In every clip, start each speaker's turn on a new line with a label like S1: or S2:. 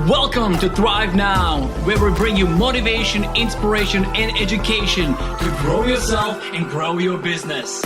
S1: Welcome to Thrive Now, where we bring you motivation, inspiration, and education to grow yourself and grow your business.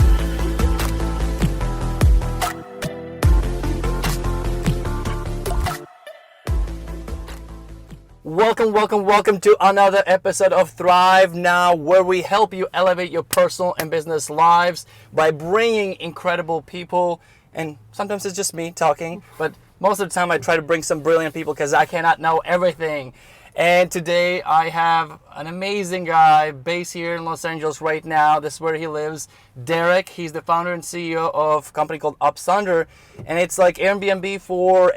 S2: Welcome to another episode of Thrive Now, where we help you elevate your personal and business lives by bringing incredible people. And sometimes it's just me talking, but most of the time I try to bring some brilliant people because I cannot know everything. And today I have an amazing guy based here in Los Angeles right now. This is where he lives. Derek, he's the founder and CEO of a company called UpSonder. And it's like Airbnb for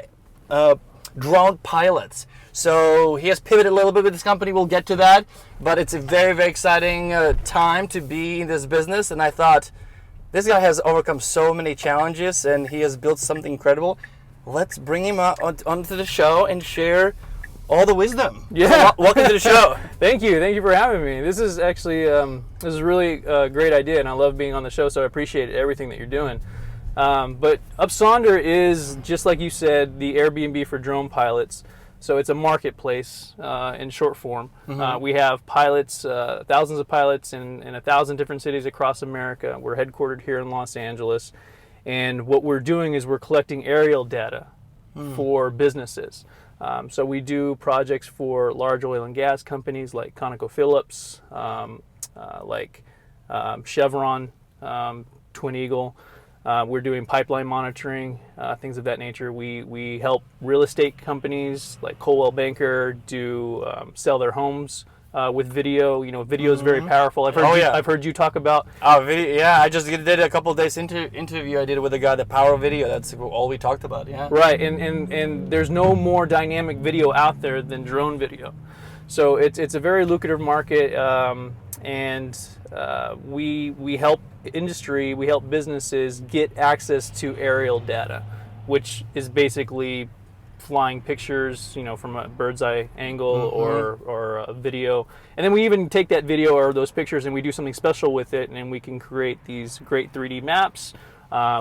S2: drone pilots. So he has pivoted a little bit with this company. We'll get to that. But it's a very, very exciting time to be in this business. And I thought, this guy has overcome so many challenges and he has built something incredible. Let's bring him onto the show and share all the wisdom.
S3: Yeah.
S2: So, welcome to the show.
S3: Thank you for having me. This is actually really a great idea, and I love being on the show. So I appreciate everything that you're doing. But UpSonder is, just like you said, the Airbnb for drone pilots. So it's a marketplace in short form.
S2: Mm-hmm.
S3: We have pilots, thousands of pilots in 1,000 different cities across America. We're headquartered here in Los Angeles. And what we're doing is we're collecting aerial data for businesses. So we do projects for large oil and gas companies like ConocoPhillips, Chevron, Twin Eagle. We're doing pipeline monitoring, things of that nature. We help real estate companies like Coldwell Banker sell their homes with video. You know, video is very powerful. I've heard you talk about.
S2: Oh, video! Yeah, I just did a couple of days interview. I did it with a guy. The power of video. That's all we talked about. Yeah.
S3: Right, and there's no more dynamic video out there than drone video. So it's a very lucrative market, and we help industry, we help businesses get access to aerial data, which is basically flying pictures, you know, from a bird's eye angle or a video. And then we even take that video or those pictures and we do something special with it, and we can create these great 3D maps.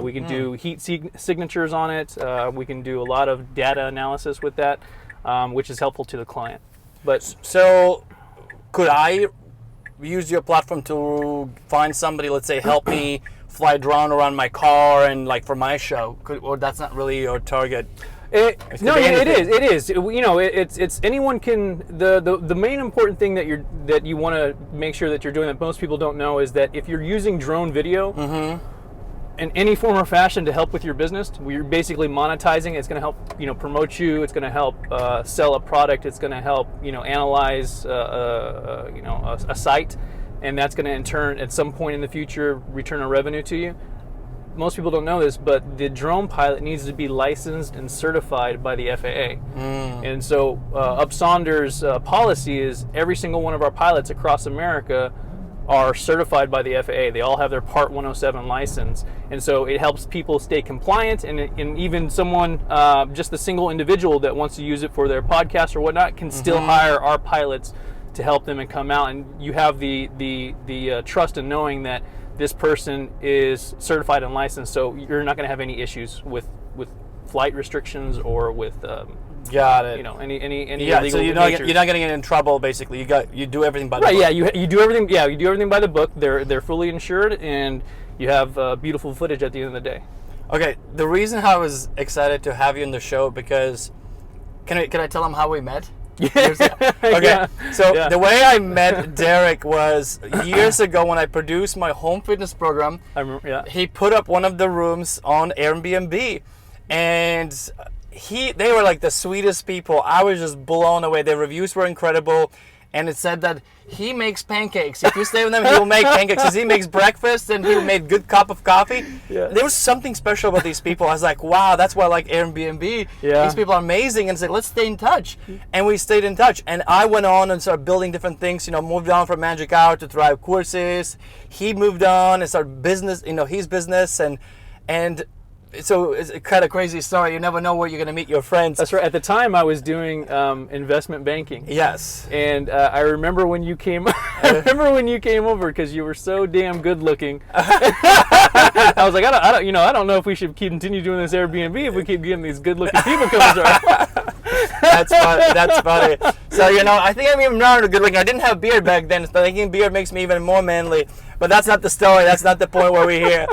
S3: We can do heat signatures on it. We can do a lot of data analysis with that, which is helpful to the client. But
S2: so could I use your platform to find somebody, let's say, help me fly a drone around my car and like for my show? Or that's not really your target?
S3: It is. You know, it's anyone can. The main important thing that you want to make sure that you're doing that most people don't know is that if you're using drone video in any form or fashion to help with your business, we're basically monetizing. It's going to help, you know, promote you. It's going to help sell a product. It's going to help, you know, analyze a site, and that's going to in turn at some point in the future return a revenue to you. Most people don't know this, but the drone pilot needs to be licensed and certified by the FAA. And so UpSonder's policy is every single one of our pilots across America are certified by the FAA. They all have their Part 107 license. And so it helps people stay compliant, and even someone, just a single individual that wants to use it for their podcast or whatnot can still hire our pilots to help them and come out. And you have the trust in knowing that this person is certified and licensed, so you're not going to have any issues with flight restrictions or with
S2: got it.
S3: You know, any
S2: yeah.
S3: illegal
S2: So you're not going to get in trouble. Basically, you do everything by the book.
S3: Yeah, you do everything. Yeah, you do everything by the book. They're fully insured, and you have beautiful footage at the end of the day.
S2: Okay. The reason I was excited to have you on the show because can I tell them how we met? Okay,
S3: Yeah.
S2: So the way I met Derek was years ago when I produced my home fitness program.
S3: I remember, yeah.
S2: He put up one of the rooms on Airbnb, and they were like the sweetest people. I was just blown away. Their reviews were incredible, and it said that he makes pancakes. If you stay with him, he will make pancakes. Because he makes breakfast and he made good cup of coffee.
S3: Yeah.
S2: There was something special about these people. I was like, wow, that's why I like Airbnb.
S3: Yeah.
S2: These people are amazing. And said, let's stay in touch. And we stayed in touch. And I went on and started building different things. You know, moved on from Magic Hour to ThriveCourses. He moved on and started business. You know, his business and. So it's kind of crazy story. You never know where you're going to meet your friends.
S3: That's right. At the time, I was doing investment banking.
S2: Yes.
S3: And I remember when you came. I remember when you came over because you were so damn good looking. I was like, I don't know if we should continue doing this Airbnb if we keep getting these good looking people coming to our.
S2: That's funny. That's funny. So, I think I'm even not good looking. I didn't have beard back then, so thinking beard makes me even more manly. But that's not the story. That's not the point where we're here.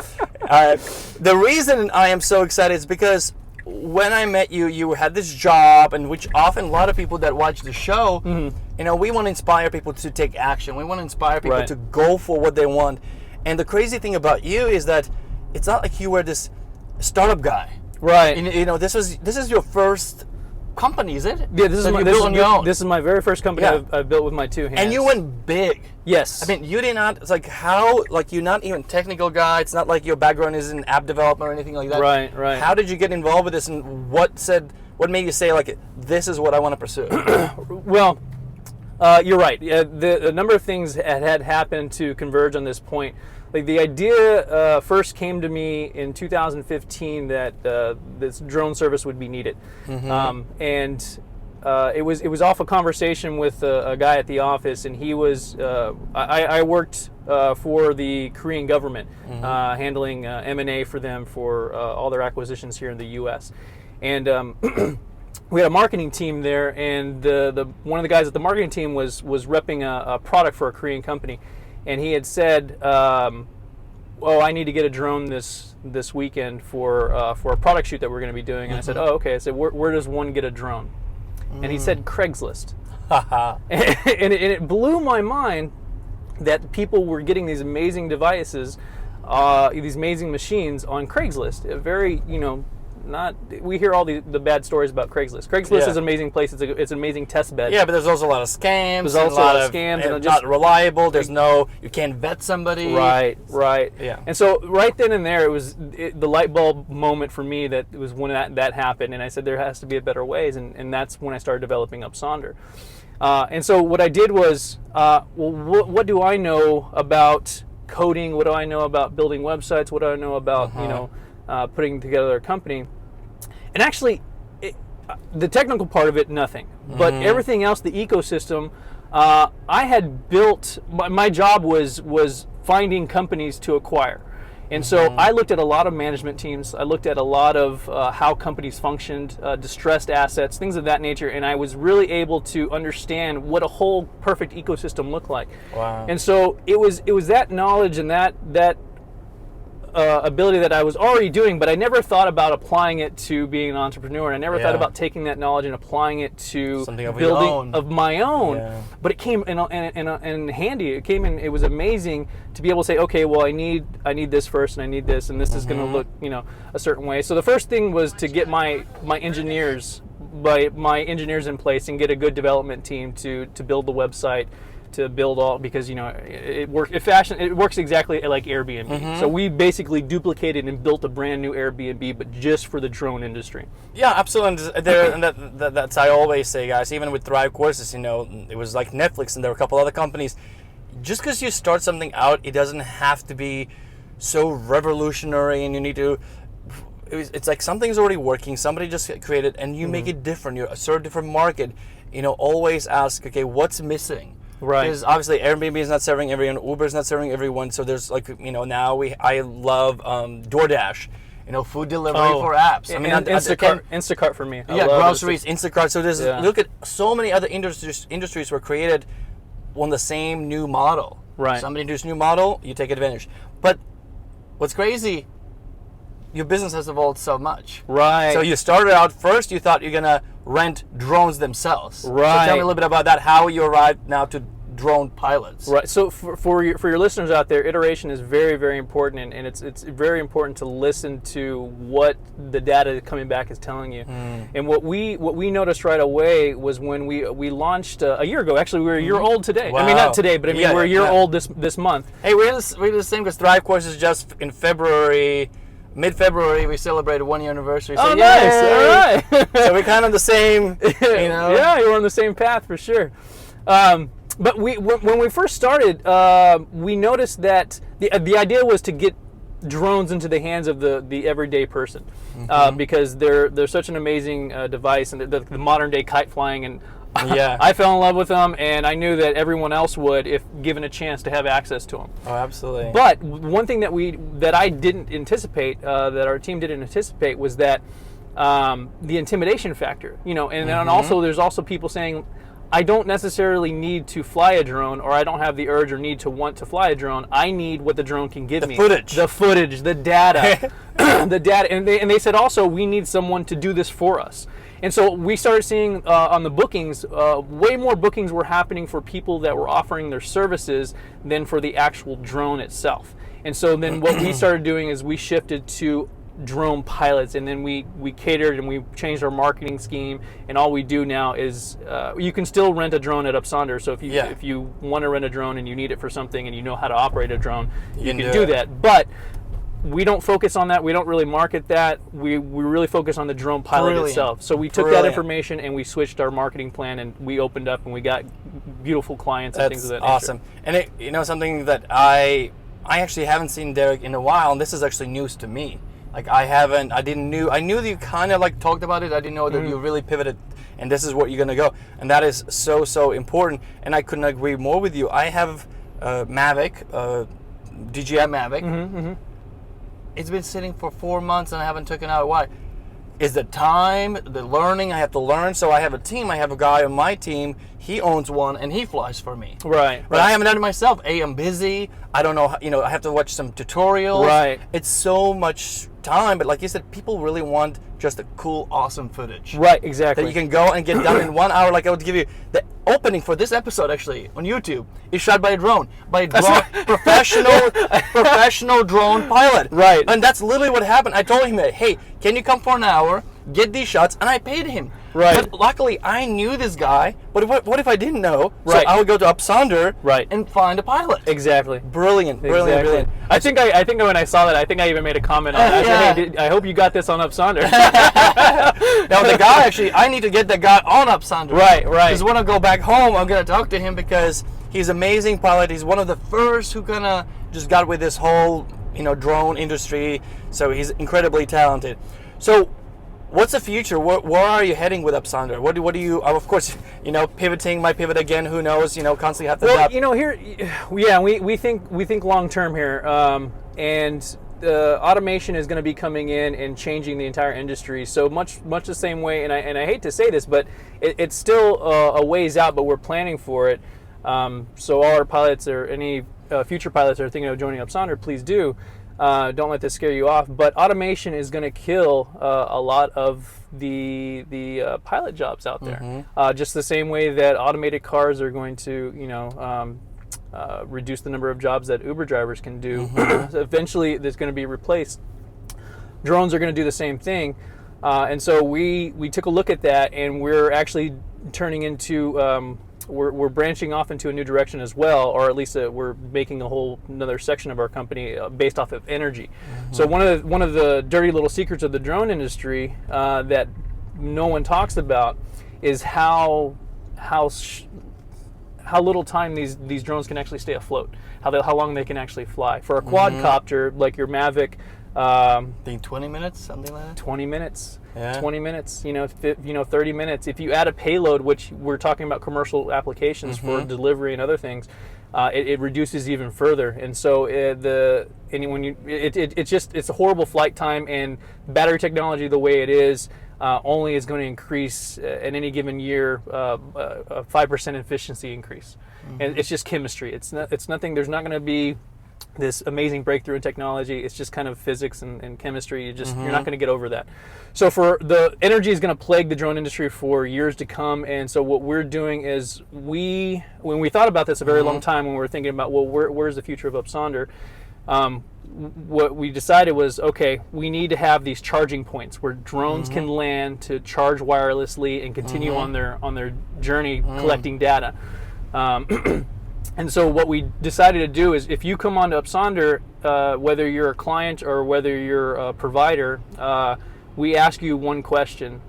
S2: The reason I am so excited is because when I met you, you had this job, and which often a lot of people that watch the show, we want to inspire people to take action. We want to inspire people to go for what they want. And the crazy thing about you is that it's not like you were this startup guy.
S3: Right.
S2: This is your first company, is it?
S3: Yeah, this is my very first company I've built with my two hands.
S2: And you went big.
S3: Yes.
S2: I mean, you did not, it's like how, like you're not even a technical guy. It's not like your background is in app development or anything like that.
S3: Right.
S2: How did you get involved with this, and what made you say, like, this is what I want to pursue?
S3: Well, you're right. The number of things had happened to converge on this point. Like the idea first came to me in 2015 that this drone service would be needed, and it was off a conversation with a guy at the office, and he was I worked for the Korean government, handling M&A for them for all their acquisitions here in the U.S. and we had a marketing team there, and one of the guys at the marketing team was repping a product for a Korean company. And he had said, I need to get a drone this weekend for a product shoot that we're going to be doing. And I said, oh, okay. I said, where does one get a drone? And he said, Craigslist. and it blew my mind that people were getting these amazing devices, these amazing machines on Craigslist. A very, we hear all the bad stories about Craigslist. Craigslist is an amazing place. It's an amazing test bed.
S2: Yeah, but there's also a lot of scams.
S3: There's also a lot of scams.
S2: And not reliable. You can't vet somebody.
S3: Right.
S2: Yeah.
S3: And so right then and there, it was the light bulb moment for me that it was when that happened. And I said, there has to be a better ways. And that's when I started developing UpSonder. And so what I did was, what do I know about coding? What do I know about building websites? What do I know about, putting together a company? And actually, the technical part of it, nothing. But everything else, the ecosystem, I had built. My job was finding companies to acquire, and so I looked at a lot of management teams. I looked at a lot of how companies functioned, distressed assets, things of that nature, and I was really able to understand what a whole perfect ecosystem looked like.
S2: Wow!
S3: And so it was that knowledge and that ability that I was already doing, but I never thought about applying it to being an entrepreneur. And I never thought about taking that knowledge and applying it to
S2: something of
S3: building of my own.
S2: Yeah.
S3: But it came in handy. It came in. It was amazing to be able to say, okay, well, I need this first, and I need this, and this is going to look, a certain way. So the first thing was to get my engineers in place and get a good development team to build the website. To build all, because it works exactly like Airbnb. So we basically duplicated and built a brand new Airbnb, but just for the drone industry.
S2: Yeah, absolutely. And that's I always say, guys. Even with ThriveCourses, it was like Netflix, and there were a couple other companies. Just because you start something out, it doesn't have to be so revolutionary, and you need to. It's like something's already working. Somebody just created, and you make it different. You serve a different market. Always ask, okay, what's missing?
S3: Right.
S2: Because obviously Airbnb is not serving everyone, Uber is not serving everyone. So there's now I love DoorDash, food delivery for apps. I mean,
S3: Instacart for me.
S2: Yeah, groceries, Instacart. So there's look at so many other industries were created on the same new model.
S3: Right.
S2: Somebody introduced a new model, you take advantage. But what's crazy, your business has evolved so much.
S3: Right.
S2: So you started out first, you thought you're gonna rent drones themselves.
S3: Right.
S2: So tell me a little bit about that, how you arrived now to drone pilots.
S3: Right. So for your listeners out there, iteration is very, very important, and it's very important to listen to what the data coming back is telling you. And what we noticed right away was when we launched a year ago. Actually, we were a year old today.
S2: Wow.
S3: I mean, not today, but I mean we're a year old this month.
S2: Hey, we're the same because ThriveCourses just in February. Mid-February, we celebrated 1 year anniversary. So
S3: oh, nice! All right.
S2: So we're kind of the same,
S3: Yeah, you're on the same path for sure. But when we first started, we noticed that the idea was to get drones into the hands of the everyday person, because they're such an amazing device, and the modern day kite flying, and I fell in love with them, and I knew that everyone else would if given a chance to have access to them.
S2: Oh, absolutely.
S3: But one thing that I didn't anticipate, that our team didn't anticipate, was that the intimidation factor, and then also there's also people saying, I don't necessarily need to fly a drone, or I don't have the urge or need to want to fly a drone. I need what the drone can give me. The footage, the data, the data. And they said also, we need someone to do this for us. And so we started seeing on the bookings, way more bookings were happening for people that were offering their services than for the actual drone itself. And so then what we started doing is we shifted to drone pilots, and then we catered and we changed our marketing scheme, and all we do now is you can still rent a drone at UpSonder. So if you want to rent a drone and you need it for something and you know how to operate a drone, you can do that. But we don't focus on that. We don't really market that. We really focus on the drone pilot itself. So we took that information and we switched our marketing plan, and we opened up and we got beautiful clients and things of that nature.
S2: Awesome. And something that I actually haven't seen Derek in a while, and this is actually news to me. Like I knew that you kind of like talked about it. I didn't know that you really pivoted, and this is what you're gonna go, and that is so important. And I couldn't agree more with you. I have Mavic, DJI Mavic. It's been sitting for 4 months and I haven't taken it out. Why? Is the time, the learning, I have to learn. So I have a team. I have a guy on my team. He owns one and he flies for me.
S3: Right.
S2: But I haven't done it myself. I'm busy. I don't know. I have to watch some tutorials.
S3: Right.
S2: It's so much time. But like you said, people really want just a cool, awesome footage.
S3: Right. Exactly.
S2: That you can go and get done in 1 hour. Like I would give you the opening for this episode actually on YouTube is shot by a drone, professional drone pilot.
S3: Right.
S2: And that's literally what happened. I told him that, hey, can you come for an hour, get these shots, and I paid him.
S3: Right.
S2: But luckily, I knew this guy. But what if I didn't know?
S3: Right.
S2: So I would go to UpSonder.
S3: Right.
S2: And find a pilot.
S3: Exactly.
S2: Brilliant.
S3: I think when I saw that, I think I even made a comment on that. I said, hey, I hope you got this on UpSonder.
S2: Now the guy actually, I need to get the guy on UpSonder.
S3: Right.
S2: Because when I go back home, I'm gonna talk to him because he's an amazing pilot. He's one of the first who just got with this whole drone industry. So he's incredibly talented. So what's the future? Where are you heading with UpSonder? What do you? Of course, pivoting. Might pivot again. Who knows? Constantly have to adapt.
S3: We think long term here, and automation is going to be coming in and changing the entire industry. So much the same way. And I hate to say this, but it's still a ways out. But we're planning for it. So all our pilots or any future pilots that are thinking of joining UpSonder, please do. Don't let this scare you off. But automation is going to kill a lot of the pilot jobs out there. Just the same way that automated cars are going to, reduce the number of jobs that Uber drivers can do. Eventually, there's going to be replaced. Drones are going to do the same thing. And so we took a look at that, and we're actually turning into we're branching off into a new direction as well, or at least we're making another section of our company based off of energy. So one of the dirty little secrets of the drone industry that no one talks about is how little time these drones can actually stay afloat, how long they can actually fly. For a quadcopter like your Mavic,
S2: I think 20 minutes, something like that.
S3: 20 minutes.
S2: Yeah.
S3: 20 minutes, 30 minutes. If you add a payload, which we're talking about commercial applications for delivery and other things, it reduces even further. And so it's a horrible flight time, and battery technology the way it is only is going to increase in any given year a 5% efficiency increase. And it's just chemistry. It's nothing. There's not going to be this amazing breakthrough in technology. It's just kind of physics and chemistry. You're not going to get over that. So for the energy is going to plague the drone industry for years to come. And so what we're doing is when we thought about this a very long time, when we were thinking about, well, where's the future of UpSonder? What we decided was, okay, we need to have these charging points where drones can land to charge wirelessly and continue on their journey collecting data. And so what we decided to do is, if you come onto UpSonder, whether you're a client or whether you're a provider, we ask you one question.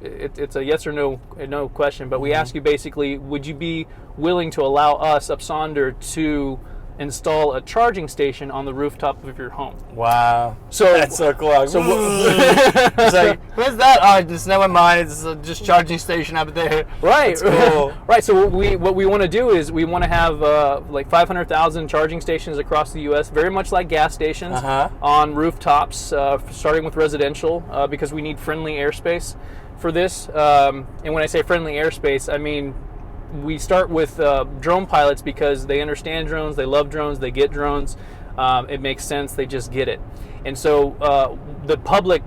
S3: It's a yes or no question, but we ask you basically, would you be willing to allow us, UpSonder, to install a charging station on the rooftop of your home.
S2: Wow.
S3: So
S2: that's so cool.
S3: So
S2: it's like, where's that? Oh, just never mind. It's just charging station up there.
S3: Right.
S2: That's cool.
S3: Right. So what we want to do is we want to have like 500,000 charging stations across the U.S., very much like gas stations, on rooftops, starting with residential, because we need friendly airspace for this. And when I say friendly airspace, I mean we start with drone pilots because they understand drones, they love drones, they get drones. It makes sense, they just get it. And so the public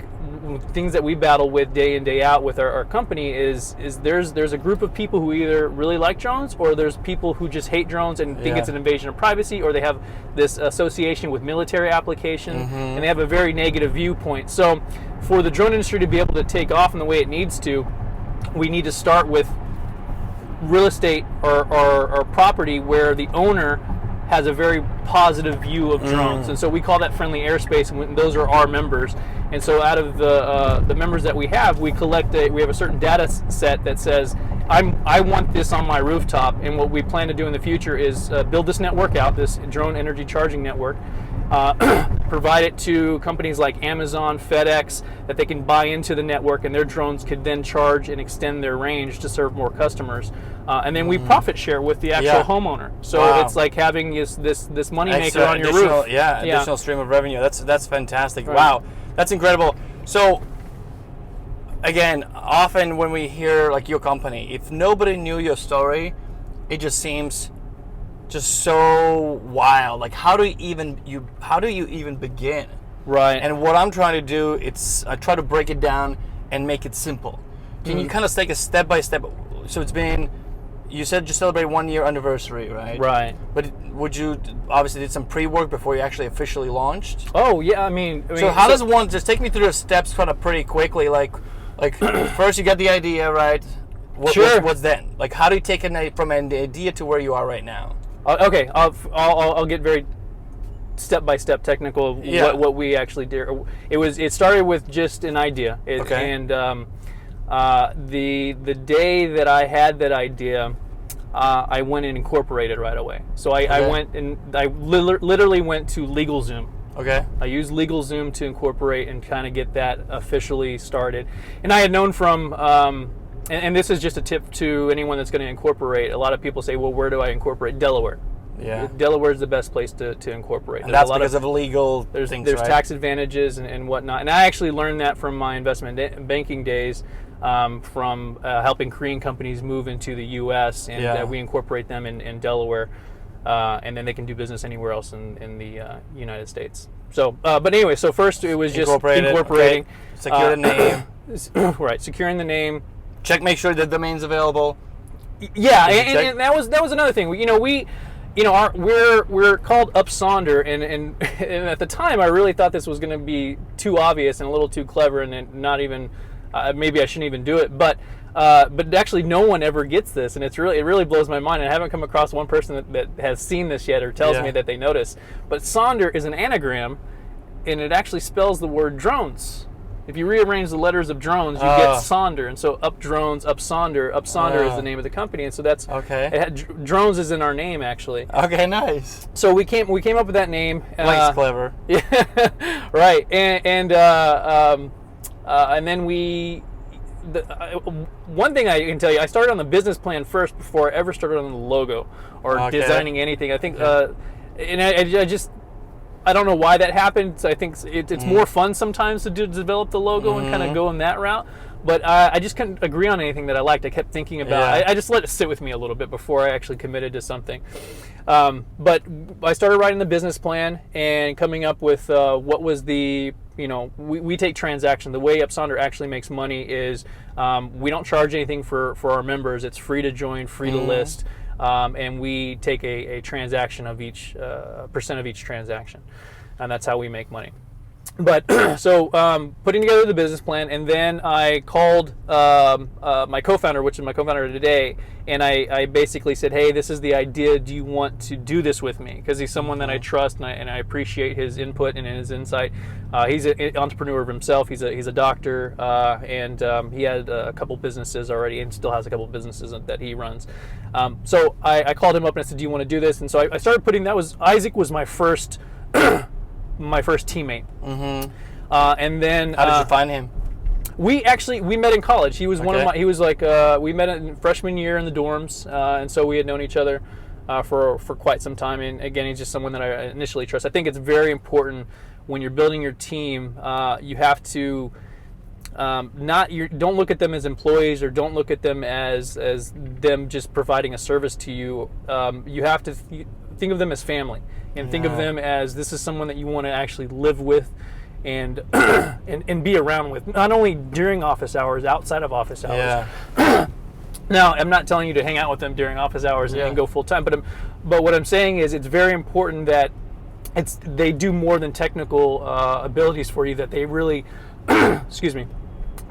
S3: things that we battle with day in, day out with our company is there's a group of people who either really like drones, or there's people who just hate drones and think it's an invasion of privacy, or they have this association with military application, and they have a very negative viewpoint. So for the drone industry to be able to take off in the way it needs to, we need to start with real estate or property where the owner has a very positive view of drones, and so we call that friendly airspace, and those are our members. And so out of the members that we have a certain data set that says I want this on my rooftop, and what we plan to do in the future is build this network out, this drone energy charging network, provide it to companies like Amazon, FedEx, that they can buy into the network, and their drones could then charge and extend their range to serve more customers. And then we profit share with the actual homeowner. So it's like having this money maker on your roof.
S2: Additional stream of revenue. That's fantastic.
S3: Right.
S2: Wow, that's incredible. So again, often when we hear like your company, if nobody knew your story, it just seems just so wild. Like how do you even begin?
S3: Right.
S2: And what I'm trying to do, I try to break it down and make it simple. Can you kind of take a step by step? So it's been, you said you celebrate 1 year anniversary, right?
S3: Right.
S2: But would you obviously did some pre-work before you actually officially launched?
S3: Oh yeah, I mean
S2: so how does one just take me through the steps kind of pretty quickly? Like first you get the idea, right? What's then? Like how do you take it from an idea to where you are right now?
S3: Okay, I'll get very step by step technical of what we actually did. It started with just an idea, and the day that I had that idea, I went and incorporated right away. So I went and I literally went to LegalZoom.
S2: Okay.
S3: I used LegalZoom to incorporate and kind of get that officially started. And I had known from, and this is just a tip to anyone that's going to incorporate. A lot of people say, well, where do I incorporate? Delaware.
S2: Yeah.
S3: Delaware is the best place to incorporate.
S2: And that's because of legal
S3: things,
S2: right?
S3: Tax advantages and whatnot. And I actually learned that from my investment banking days, from helping Korean companies move into the U.S. and we incorporate them in Delaware, and then they can do business anywhere else in the United States. So, but anyway, so first it was just incorporating,
S2: okay. Secure the name,
S3: right? Securing the name.
S2: Make sure the domain's available.
S3: Yeah, and that was another thing. We're called UpSonder, and at the time I really thought this was going to be too obvious and a little too clever, and not even maybe I shouldn't even do it. But actually, no one ever gets this, and it really blows my mind. And I haven't come across one person that has seen this yet or tells me that they notice. But Sonder is an anagram, and it actually spells the word drones. If you rearrange the letters of drones, you get Sonder, and so Up Drones, UpSonder is the name of the company, and so that's
S2: okay.
S3: Drones is in our name actually.
S2: Okay, nice.
S3: So we came up with that name.
S2: Mike's clever.
S3: Yeah, right. And then one thing I can tell you, I started on the business plan first before I ever started on the logo or designing anything. I think, and I don't know why that happened. So I think it's more fun sometimes to develop the logo and kind of go in that route. But I just couldn't agree on anything that I liked. I kept thinking about it. I just let it sit with me a little bit before I actually committed to something. But I started writing the business plan and coming up with what was we take transaction. The way UpSonder actually makes money is we don't charge anything for our members. It's free to join, free to list. And we take a transaction of each percent of each transaction, and that's how we make money. But so putting together the business plan, and then I called my co-founder, which is my co-founder today, and I basically said, hey, this is the idea. Do you want to do this with me? Because he's someone that I trust, and I appreciate his input and his insight. He's an entrepreneur of himself. He's a doctor, and he had a couple businesses already, and still has a couple businesses that he runs. So I called him up and I said, do you want to do this? And so I started putting. Isaac was my first. My first teammate. And then
S2: how did you find him?
S3: We met in college. He was one of my. He was like we met in freshman year in the dorms, and so we had known each other for quite some time. And again, he's just someone that I initially trust. I think it's very important when you're building your team. You have to don't look at them as employees, or don't look at them as them just providing a service to you. You have to think of them as family. And think of them as this is someone that you want to actually live with and and be around with, not only during office hours, outside of office hours. Yeah. Now, I'm not telling you to hang out with them during office hours and go full time, but what I'm saying is it's very important that they do more than technical abilities for you, that they really, excuse me,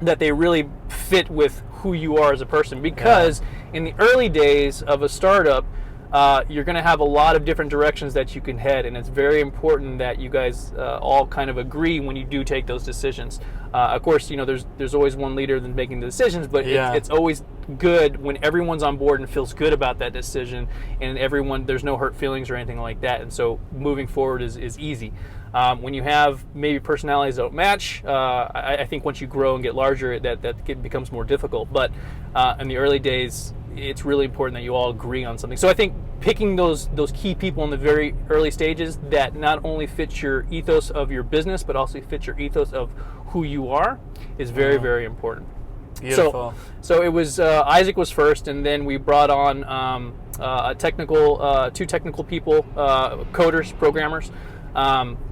S3: that they really fit with who you are as a person. Because in the early days of a startup, you're going to have a lot of different directions that you can head, and it's very important that you guys all kind of agree when you do take those decisions. Of course, there's always one leader that's making the decisions, but it's always good when everyone's on board and feels good about that decision, and there's no hurt feelings or anything like that. And so moving forward is easy. When you have maybe personalities that don't match, I think once you grow and get larger, that becomes more difficult. But in the early days, it's really important that you all agree on something. So I think picking those key people in the very early stages that not only fit your ethos of your business, but also fit your ethos of who you are is very, very important.
S2: Beautiful.
S3: So it was Isaac was first, and then we brought on two technical people, coders, programmers,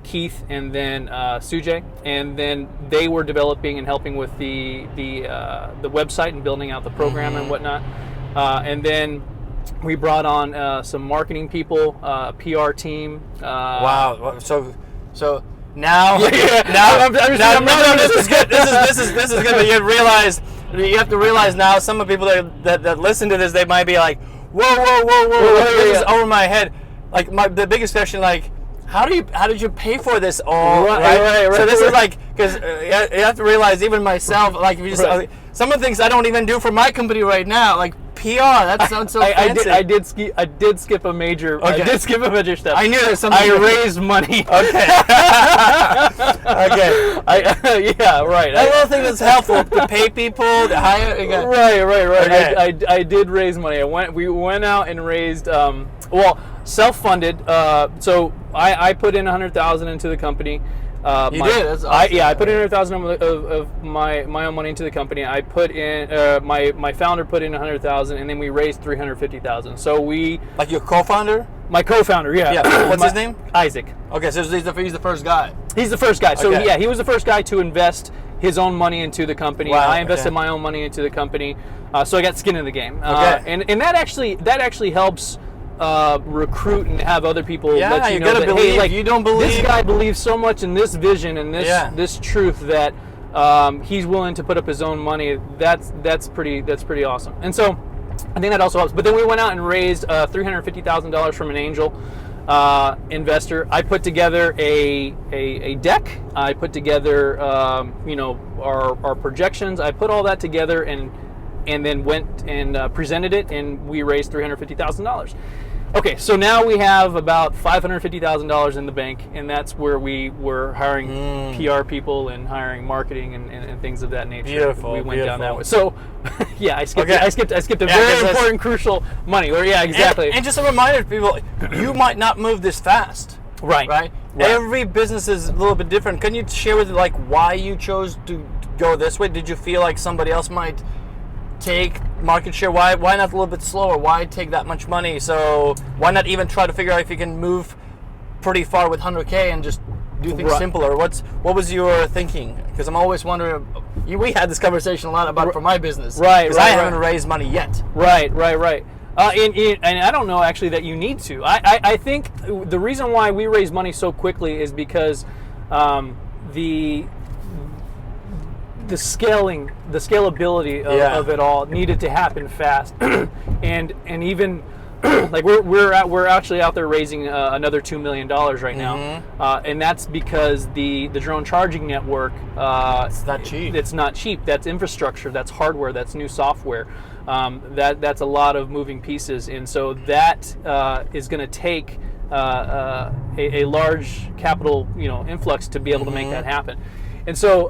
S3: Keith and then Sujay, and then they were developing and helping with the website and building out the program and whatnot. And then we brought on some marketing people, a PR team.
S2: Wow! So now,
S3: this is good.
S2: This is good. But you have to realize now. Some of the people that listen to this, they might be like, whoa, this is over my head. Like the biggest question, like, how did you pay for this all? Right. So this is like, because you have to realize, even myself, like, if you just some of the things I don't even do for my company right now, like PR. That sounds so fancy.
S3: I did skip a major.
S2: Okay.
S3: I did skip a major step.
S2: I knew there's something.
S3: I raised money.
S2: Okay. Okay.
S3: Yeah. Right.
S2: I don't think that's helpful to pay people to hire. Okay.
S3: Right.
S2: Okay.
S3: I did raise money. We went out and raised. Self-funded. So I put in $100,000 into the company.
S2: You did. That's awesome.
S3: I put in $100,000 of my own money into the company. I put in my founder put in $100,000, and then we raised $350,000. So we,
S2: like, your co-founder.
S3: My co-founder, yeah.
S2: Yeah. What's his name?
S3: Isaac.
S2: Okay, so he's the first guy.
S3: He's the first guy. So
S2: Okay.
S3: he was the first guy to invest his own money into the company.
S2: Wow,
S3: I invested my own money into the company, so I got skin in the game.
S2: Okay.
S3: And that actually helps. Recruit and have other people let you know
S2: gotta
S3: that,
S2: believe.
S3: hey, like,
S2: you don't believe.
S3: this guy believes so much in this vision and this truth that he's willing to put up his own money. That's pretty awesome. And so I think that also helps. But then we went out and raised $350,000 from an angel investor. I put together a deck. I put together our projections. I put all that together and then went and presented it, and we raised $350,000. Okay, so now we have about $550,000 in the bank, and that's where we were hiring PR people and hiring marketing and things of that nature.
S2: Beautiful.
S3: We went down that way. So, yeah, I skipped a
S2: Yeah,
S3: very important, crucial money. Or yeah, exactly.
S2: And just a reminder to people, you might not move this fast.
S3: Right.
S2: Every business is a little bit different. Can you share with like why you chose to go this way? Did you feel like somebody else might take market share? Why not a little bit slower? Why take that much money? So why not even try to figure out if you can move pretty far with 100K and just do things simpler? What was your thinking? Because I'm always wondering. We had this conversation a lot about for my business.
S3: Right.
S2: Because I haven't raised money yet.
S3: Right. And I don't know actually that you need to. I think the reason why we raise money so quickly is because the scalability of it all needed to happen fast, and even like we're actually out there raising another $2 million right now, and that's because the drone charging network
S2: it's not cheap.
S3: It's not cheap. That's infrastructure. That's hardware. That's new software. That's a lot of moving pieces, and so that is going to take a large capital influx to be able to make that happen. And so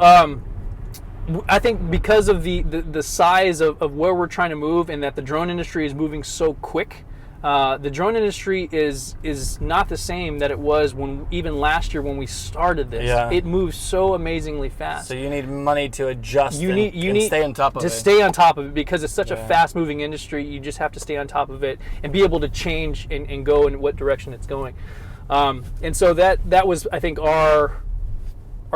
S3: I think because of the size of where we're trying to move, and that the drone industry is moving so quick, the drone industry is not the same that it was even last year when we started this.
S2: Yeah.
S3: It moves so amazingly fast.
S2: So you need money to adjust
S3: You need
S2: stay on top of it.
S3: To stay on top of it, because it's such a fast-moving industry. You just have to stay on top of it and be able to change and go in what direction it's going. And so that was, I think, our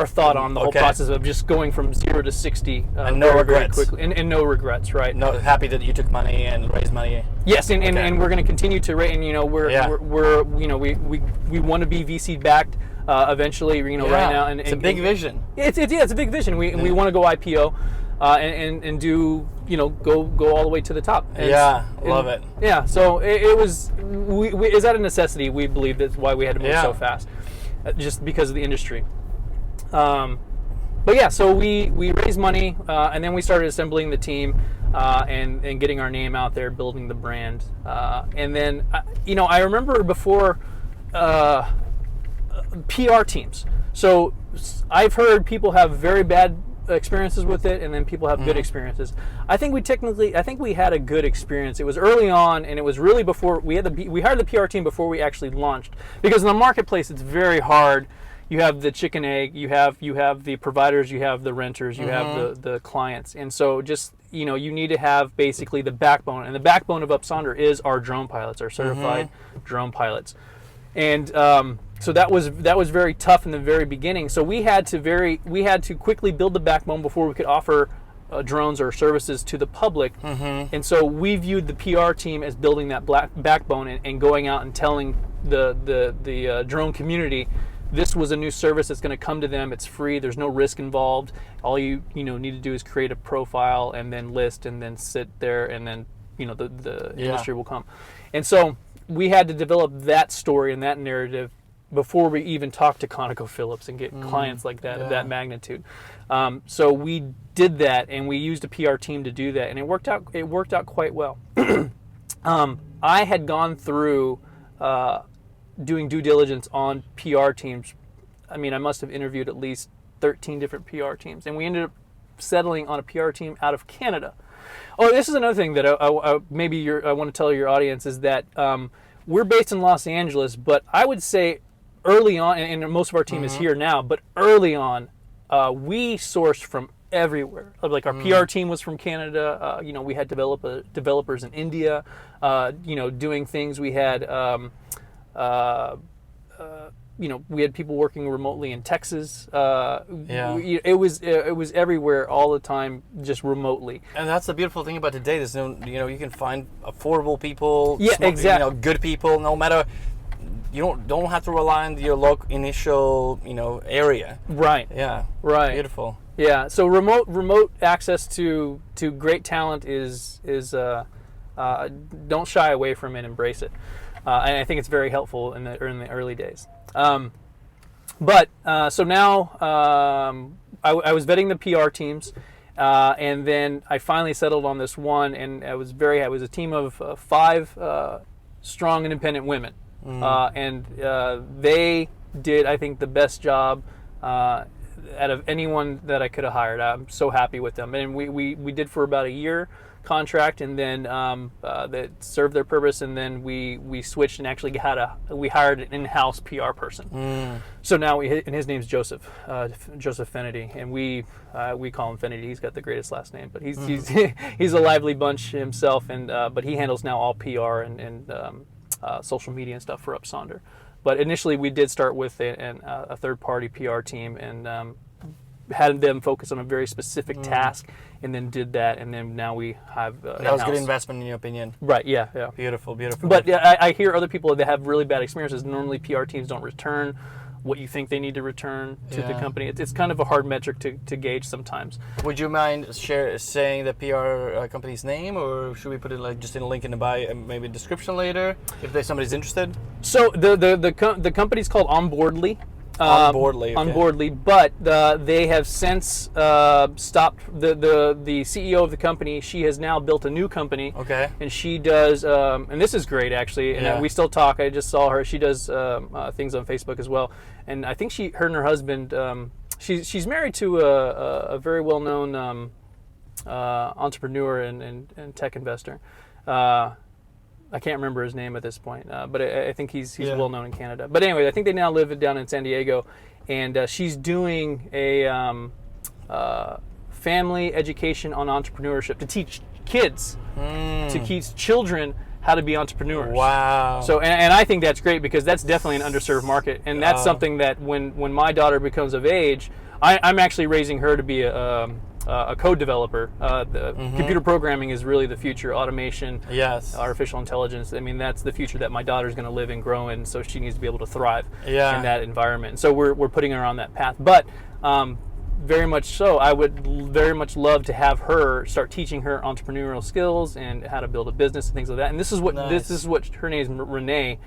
S3: thought on the whole process of just going from 0 to 60
S2: and no regrets.
S3: very quickly, and no regrets, right?
S2: No, happy that you took money and raised money.
S3: Yes, and we're going to continue to raise, and we want to be VC backed eventually, right now. And
S2: it's a big vision.
S3: It's a big vision. We want to go IPO and do go all the way to the top.
S2: Love it.
S3: Yeah, so it was is that a necessity? We believe that's why we had to move so fast, just because of the industry. But yeah, so we raised money, and then we started assembling the team, and getting our name out there, building the brand. And then, I remember before PR teams. So I've heard people have very bad experiences with it, and then people have good experiences. I think we had a good experience. It was early on, and it was really before we hired the PR team before we actually launched, because in the marketplace it's very hard. You have the chicken egg, you have the providers, you have the renters, you have the clients. And so just, you need to have basically the backbone. And the backbone of UpSonder is our drone pilots, our certified drone pilots. And so that was very tough in the very beginning. So we had to quickly build the backbone before we could offer drones or services to the public. And so we viewed the PR team as building that backbone and going out and telling the drone community, this was a new service that's going to come to them. It's free. There's no risk involved. All you need to do is create a profile and then list and then sit there, and then the industry will come. And so we had to develop that story and that narrative before we even talk to ConocoPhillips and get clients like that of that magnitude. So we did that, and we used a PR team to do that, and it worked out quite well. I had gone through doing due diligence on PR teams. I mean, I must have interviewed at least 13 different PR teams, and we ended up settling on a PR team out of Canada. Oh, this is another thing that I want to tell your audience is that we're based in Los Angeles, but I would say early on, and most of our team is here now, but early on, we sourced from everywhere. Like our PR team was from Canada. We had developers in India, doing things. We had we had people working remotely in Texas. It was everywhere all the time, just remotely.
S2: And that's the beautiful thing about today. There's you can find affordable people.
S3: Exactly.
S2: Good people. No matter, you don't have to rely on your local initial area.
S3: Right.
S2: Yeah.
S3: Right.
S2: Beautiful.
S3: Yeah. So remote access to great talent is don't shy away from it. Embrace it. And I think it's very helpful in the early days. So now I was vetting the PR teams, and then I finally settled on this one, and it was a team of 5 strong, independent women, and they did, I think, the best job out of anyone that I could have hired. I'm so happy with them, and we did for about a year contract, and then that served their purpose, and then we switched and actually we hired an in-house PR person. So now and his name's Joseph Fennedy, and we call him Fennedy. He's got the greatest last name, but he's a lively bunch himself, and but he handles now all PR and social media and stuff for UpSonder. But initially we did start with a third-party PR team, and had them focus on a very specific task, and then did that, and then now we have
S2: that was a good investment in your opinion.
S3: Right. Yeah.
S2: Beautiful.
S3: But I hear other people that have really bad experiences. Normally PR teams don't return what you think they need to return to the company. It's kind of a hard metric to gauge sometimes.
S2: Would you mind saying the PR company's name, or should we put it like just in a link in the bio, maybe description later, if there's somebody's interested?
S3: So the company's called Onboardly.
S2: Onboardly,
S3: but they have since stopped. The CEO of the company, she has now built a new company.
S2: Okay.
S3: And she does, and this is great actually. And we still talk. I just saw her. She does things on Facebook as well. And I think her and her husband. She's married to a very well-known entrepreneur and tech investor. I can't remember his name at this point, but I think he's well known in Canada. But anyway, I think they now live down in San Diego, and she's doing a family education on entrepreneurship to teach kids, to teach children how to be entrepreneurs.
S2: Wow.
S3: So, and I think that's great because that's definitely an underserved market, and that's something that when my daughter becomes of age, I'm actually raising her to be a code developer. Computer programming is really the future. Automation, artificial intelligence. I mean, that's the future that my daughter's going to live and grow in. So she needs to be able to thrive in that environment. And so we're putting her on that path. But very much so, I would very much love to have her start teaching her entrepreneurial skills and how to build a business and things like that. And this is what this is what her name is Renee.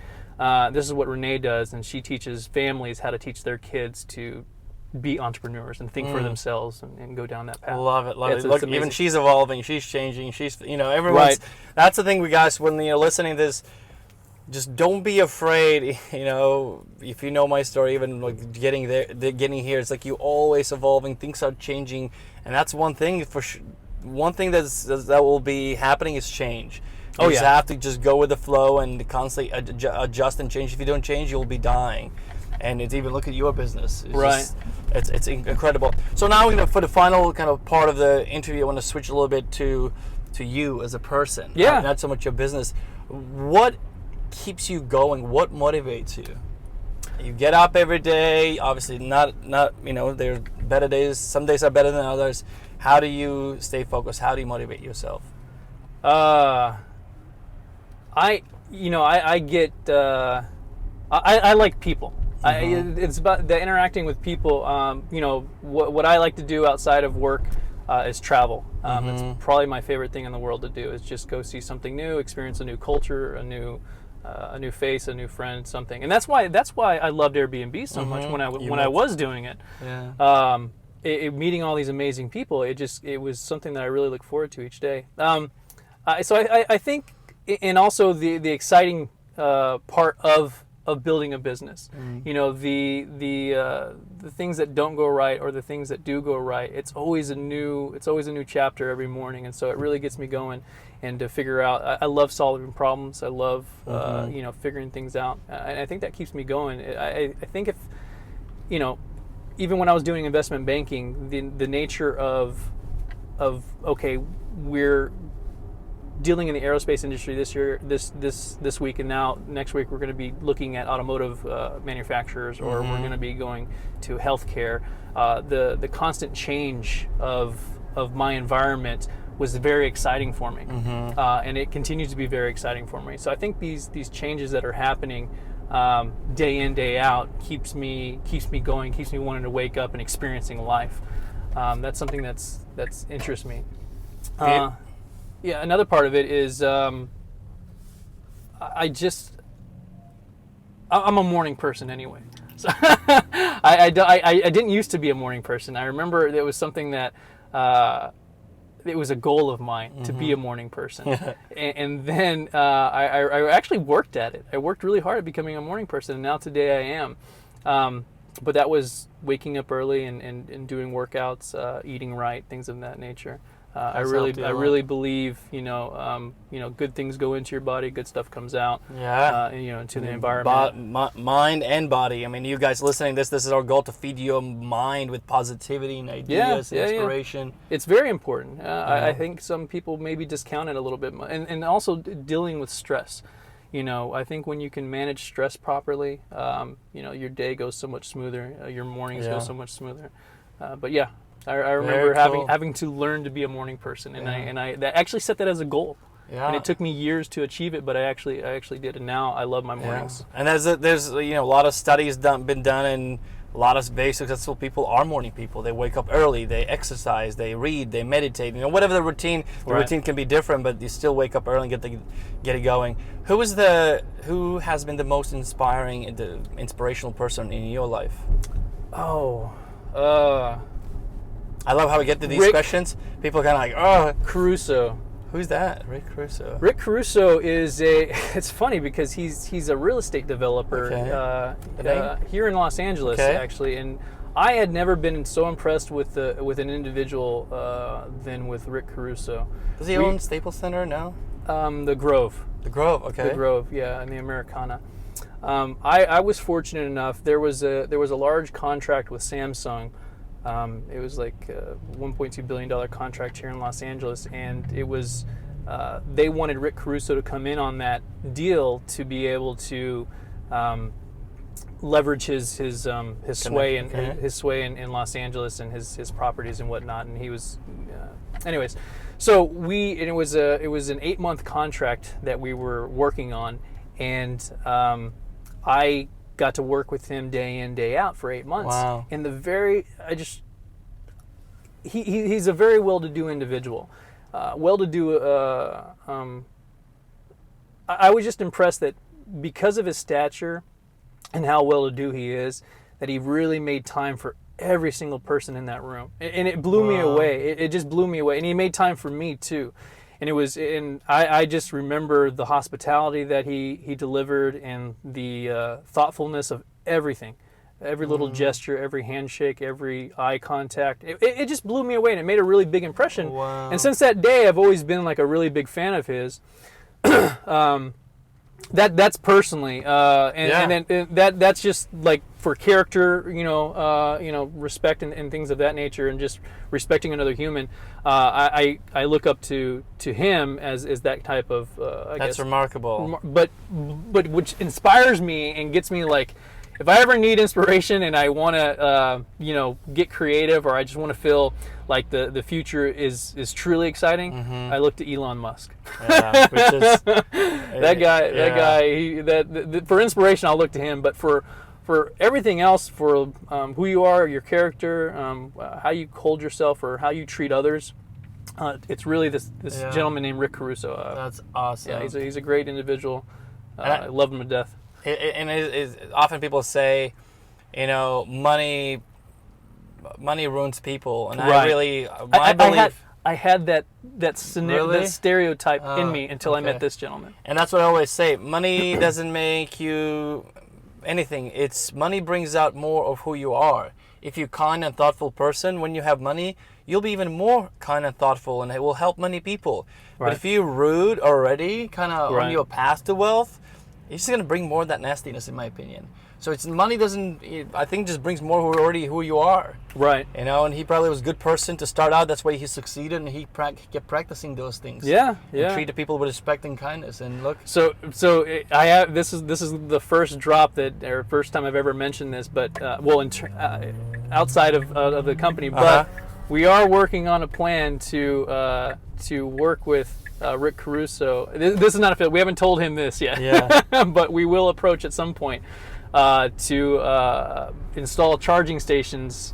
S3: This is what Renee does, and she teaches families how to teach their kids to be entrepreneurs and think for themselves and go down that path.
S2: Love it. Look, even she's evolving, she's changing, she's, everyone's, that's the thing, we guys, when you're listening to this, just don't be afraid, if you know my story, even like getting here, it's like you always evolving, things are changing, and that's one thing one thing that will be happening is change. You just have to just go with the flow and constantly adjust and change. If you don't change, you'll be dying. And it's even, look at your business. It's incredible. So now for the final kind of part of the interview, I want to switch a little bit to you as a person. Not so much your business. What keeps you going? What motivates you? You get up every day. Obviously, not there are better days. Some days are better than others. How do you stay focused? How do you motivate yourself?
S3: I like people. It's about the interacting with people. What I like to do outside of work is travel. It's probably my favorite thing in the world to do, is just go see something new, experience a new culture, a new face, a new friend, something. And that's why I loved Airbnb so much when I was doing it. Meeting all these amazing people, it was something that I really look forward to each day. So I think, and also the exciting part of building a business, the things that don't go right or the things that do go right, it's always a new chapter every morning, and so it really gets me going. And to figure out, I love solving problems. I love figuring things out, and I think that keeps me going. I think if even when I was doing investment banking, the nature of okay, we're dealing in the aerospace industry this week, and now next week we're going to be looking at automotive manufacturers, or we're going to be going to healthcare. The constant change of my environment was very exciting for me, and it continues to be very exciting for me. So I think these changes that are happening day in, day out keeps me going, keeps me wanting to wake up and experiencing life. That's something that's interests me. Another part of it is I'm a morning person anyway. So I didn't used to be a morning person. I remember it was something that it was a goal of mine to be a morning person. and then I actually worked at it. I worked really hard at becoming a morning person, and now today I am. But that was waking up early and doing workouts, eating right, things of that nature. I really believe, good things go into your body, good stuff comes out, into the environment.
S2: Mind and body. I mean, you guys listening to this is our goal, to feed your mind with positivity and ideas, inspiration.
S3: It's very important. I think some people maybe discount it a little bit, and also dealing with stress. I think when you can manage stress properly, your day goes so much smoother, your mornings go so much smoother. I remember having to learn to be a morning person, and I that actually set that as a goal.
S2: Yeah.
S3: And it took me years to achieve it, but I actually did, and now I love my mornings.
S2: Yeah. And there's a lot of studies been done, and a lot of very successful people are morning people. They wake up early, they exercise, they read, they meditate. Whatever the routine. The routine can be different, but you still wake up early and get it going. Who has been the most inspirational person in your life?
S3: Oh,
S2: I love how we get to these questions. People are kind of like, oh,
S3: Caruso.
S2: Who's that? Rick Caruso.
S3: Rick Caruso is it's funny because he's a real estate developer here in Los Angeles, actually, and I had never been so impressed with an individual than with Rick Caruso.
S2: Does he own Staples Center now?
S3: The Grove.
S2: The Grove, okay.
S3: The Grove, yeah, and the Americana. I was fortunate enough. There was a large contract with Samsung. It was like a $1.2 billion contract here in Los Angeles, and it was they wanted Rick Caruso to come in on that deal to be able to leverage his sway in Los Angeles and his properties and whatnot. And he was, anyways. So it was an 8-month contract that we were working on, and I got to work with him day in, day out for 8 months.
S2: Wow.
S3: And he's a very well-to-do individual. I was just impressed that because of his stature and how well-to-do he is, that he really made time for every single person in that room. And it blew me away. It just blew me away. And he made time for me too. And I just remember the hospitality that he delivered and the thoughtfulness of everything. Every little gesture, every handshake, every eye contact. It just blew me away, and it made a really big impression.
S2: Wow.
S3: And since that day, I've always been like a really big fan of his. That's personally, and then that's just like for character, respect and things of that nature, and just respecting another human. I look up to him as that type of.
S2: That's remarkable.
S3: But which inspires me and gets me like, if I ever need inspiration and I want to, get creative, or I just want to feel like the future is truly exciting, I look to Elon Musk.
S2: Yeah, which is,
S3: that guy. For inspiration, I'll look to him. But for everything else, for who you are, your character, how you hold yourself, or how you treat others, it's really this gentleman named Rick Caruso.
S2: That's awesome.
S3: Yeah, he's a great individual. I love him to death.
S2: And often people say, money ruins people, and
S3: right.
S2: I believe
S3: I had that stereotype in me until I met this gentleman.
S2: And that's what I always say: money doesn't make you anything. Money brings out more of who you are. If you're a kind and thoughtful person, when you have money, you'll be even more kind and thoughtful, and it will help many people.
S3: Right.
S2: But if you're rude already, kind of on your path to wealth, it's just going to bring more of that nastiness, in my opinion. So money doesn't, I think, just brings more who you are.
S3: Right.
S2: And he probably was a good person to start out. That's why he succeeded, and he kept practicing those things.
S3: Yeah.
S2: And treated people with respect and kindness. And look.
S3: So I have this is the first drop or first time I've ever mentioned this, but outside of the company, but we are working on a plan to work with Rick Caruso. This is not affiliate. We haven't told him this yet.
S2: Yeah.
S3: But we will approach at some point to install charging stations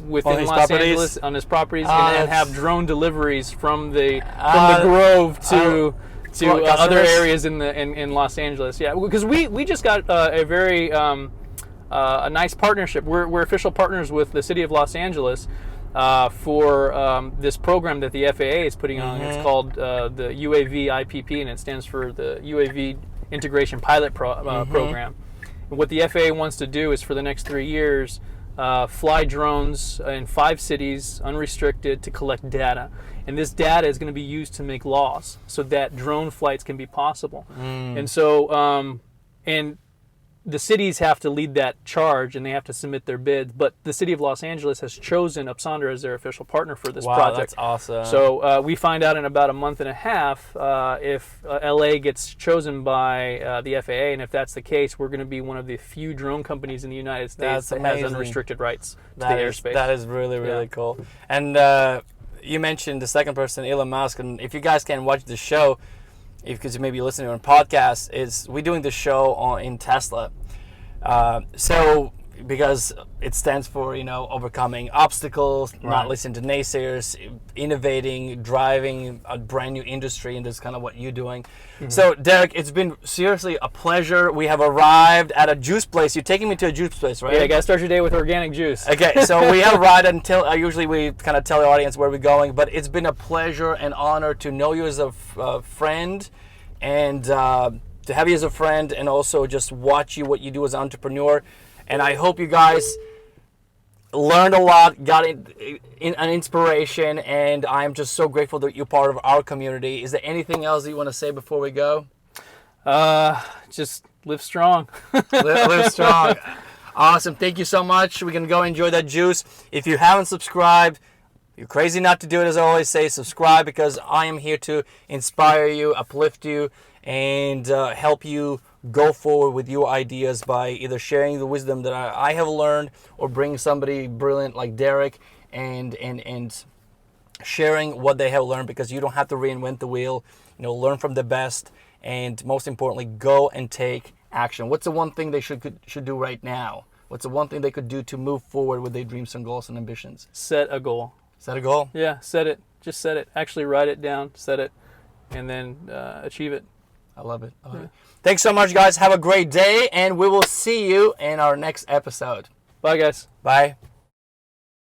S3: within Los Angeles on his properties, and have drone deliveries from the Grove to other areas in Los Angeles. Yeah, because we just got a very a nice partnership. We're official partners with the city of Los Angeles. For this program that the FAA is putting on. It's called the UAV IPP, and it stands for the UAV Integration Pilot Program. And what the FAA wants to do is, for the next 3 years, fly drones in 5 cities, unrestricted, to collect data. And this data is going to be used to make laws so that drone flights can be possible. And so, and the cities have to lead that charge, and they have to submit their bids. But the city of Los Angeles has chosen UpSonder as their official partner for this project.
S2: That's awesome.
S3: So we find out in about a month and a half if LA gets chosen by the FAA, and if that's the case, we're going to be one of the few drone companies in the United States that has unrestricted rights to the airspace.
S2: That is really, really cool. And you mentioned the second person, Elon Musk, and if you guys can watch the show, because you may be listening on podcast, is we're doing the show in Tesla. So because it stands for, overcoming obstacles, not listening to naysayers, innovating, driving a brand new industry, and that's kind of what you're doing. So Derek, it's been seriously a pleasure. We have arrived at a juice place. You're taking me to a juice place, right?
S3: Yeah, you gotta start your day with organic juice.
S2: Okay, so we have arrived until usually we kind of tell the audience where we're going, but it's been a pleasure and honor to know you as a friend, and to have you as a friend, and also just watch what you do as an entrepreneur. And I hope you guys learned a lot, got an inspiration, and I'm just so grateful that you're part of our community. Is there anything else that you want to say before we go?
S3: Just live strong.
S2: Live strong. Awesome. Thank you so much. We're going to go enjoy that juice. If you haven't subscribed, you're crazy not to do it. As I always say, subscribe, because I am here to inspire you, uplift you, and help you go forward with your ideas by either sharing the wisdom that I have learned, or bring somebody brilliant like Derek and sharing what they have learned, because you don't have to reinvent the wheel. Learn from the best, and most importantly, go and take action. What's the one thing they should do right now? What's the one thing they could do to move forward with their dreams and goals and ambitions?
S3: Set a goal.
S2: Set a goal?
S3: Yeah, set it. Just set it. Actually write it down, set it, and then achieve it.
S2: I love it. Thanks so much, guys. Have a great day, and we will see you in our next episode.
S3: Bye, guys.
S2: Bye.